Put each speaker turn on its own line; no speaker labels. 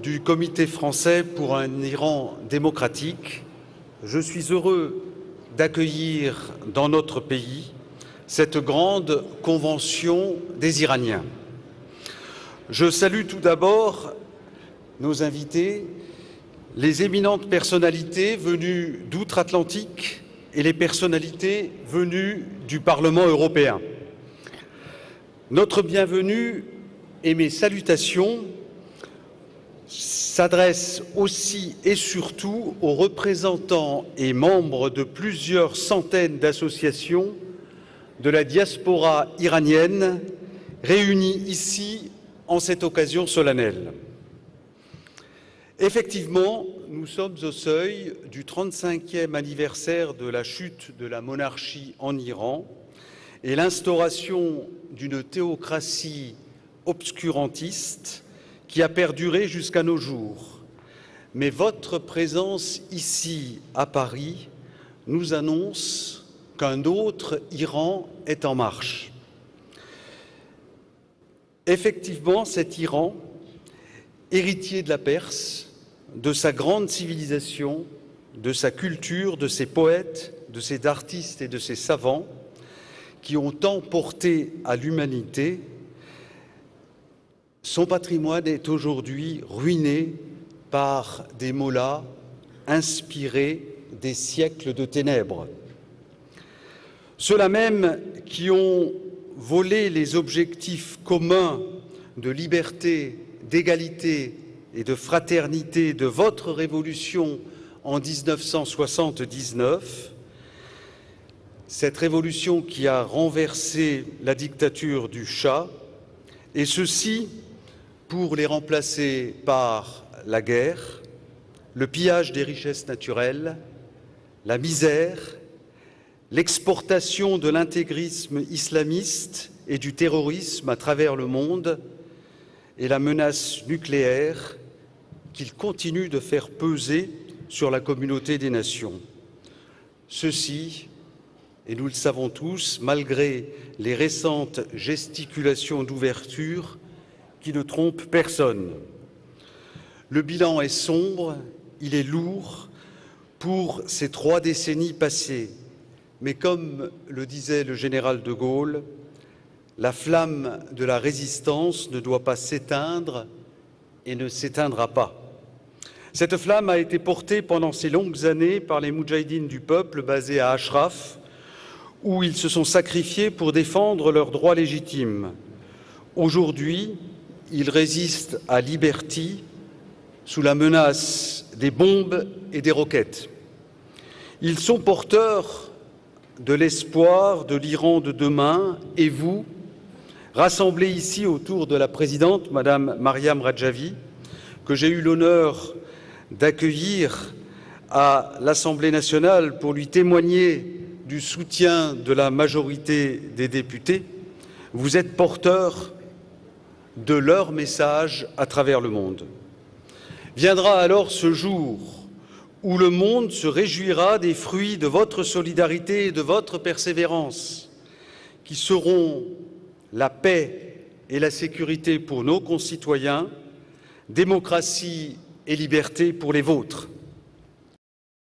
du Comité français pour un Iran démocratique, je suis heureux d'accueillir dans notre pays cette grande convention des Iraniens. Je salue tout d'abord nos invités, les éminentes personnalités venues d'outre-Atlantique et les personnalités venues du Parlement européen. Notre bienvenue et mes salutations s'adressent aussi et surtout aux représentants et membres de plusieurs centaines d'associations de la diaspora iranienne réunis ici en cette occasion solennelle. Effectivement, nous sommes au seuil du 35e anniversaire de la chute de la monarchie en Iran et l'instauration d'une théocratie obscurantiste qui a perduré jusqu'à nos jours. Mais votre présence ici à Paris nous annonce qu'un autre Iran est en marche. Effectivement, cet Iran, héritier de la Perse, de sa grande civilisation, de sa culture, de ses poètes, de ses artistes et de ses savants, qui ont tant porté à l'humanité, son patrimoine est aujourd'hui ruiné par des mollahs inspirés des siècles de ténèbres. Ceux-là même qui ont volé les objectifs communs de liberté, d'égalité et de fraternité de votre révolution en 1979, cette révolution qui a renversé la dictature du Shah, et ceci pour les remplacer par la guerre, le pillage des richesses naturelles, la misère, l'exportation de l'intégrisme islamiste et du terrorisme à travers le monde et la menace nucléaire qu'il continue de faire peser sur la communauté des nations. Ceci, et nous le savons tous, malgré les récentes gesticulations d'ouverture qui ne trompent personne. Le bilan est sombre, il est lourd pour ces 3 décennies passées. Mais comme le disait le général de Gaulle, la flamme de la résistance ne doit pas s'éteindre et ne s'éteindra pas. Cette flamme a été portée pendant ces longues années par les moudjahidines du peuple basés à Ashraf, où ils se sont sacrifiés pour défendre leurs droits légitimes. Aujourd'hui, ils résistent à Liberty sous la menace des bombes et des roquettes. Ils sont porteurs de l'espoir de l'Iran de demain, et vous, rassemblés ici autour de la présidente, Madame Mariam Rajavi, que j'ai eu l'honneur d'accueillir à l'Assemblée nationale pour lui témoigner du soutien de la majorité des députés, vous êtes porteurs de leur message à travers le monde. Viendra alors ce jour où le monde se réjouira des fruits de votre solidarité et de votre persévérance, qui seront la paix et la sécurité pour nos concitoyens, démocratie et liberté pour les vôtres.